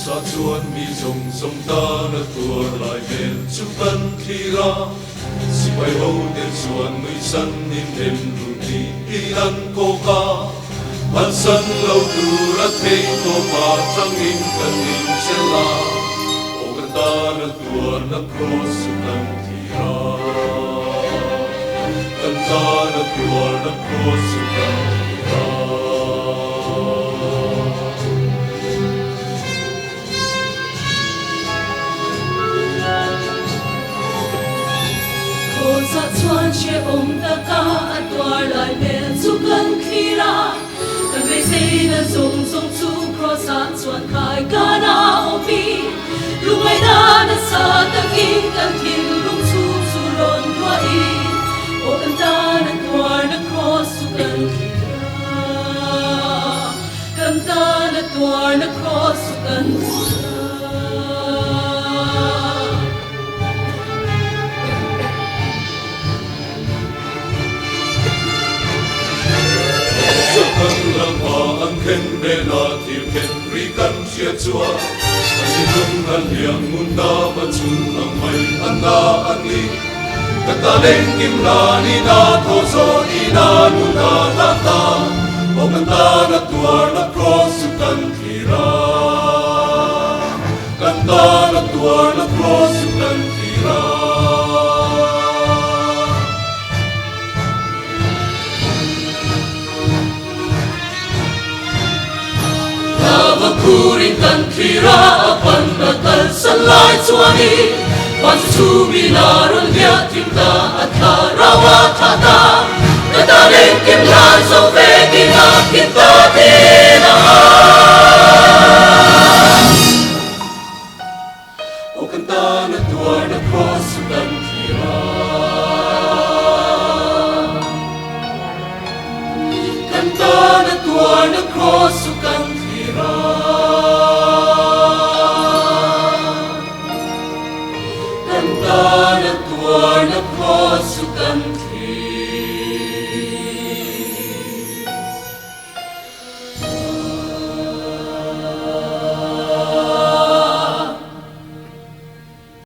sa chuan mi zong zong ta na tua lai nen chu kan thira si pai ho den chuan mui san nin dem ru ti i an ko ka man san lo tu ra thei to pa chang in kan in chela o kan ta na tua na cross chu kan thira kan ta na tua na cross chu kan thira sa chuan che ta ka atwar lai ben chu kan khira kan ve sei na zong zong chu cross a chuan khai kana opi lu mai na na sa ta king kan thin lung chu chu ron wa i o kan ta na twar na cross chu kan khira kan ta na twar na cross chu kan an khen be na thiam khen ri kan chia chua an ni lung an liang mun da ma chung ang mai an na an li ka ta leng kim na ni na tho so ni na nu na ta ta o kan ta na tuar na cross kan thira kan ta na tuar na cross kan thira Kuring kan khira apan na kal salai chuani pan chu mi na ron lia tim ta atha rawa tha ta na ta len kim la so ve ki na kin ta te na o kan ta na tuar na cross kan thira kan ta na tuar na cross kan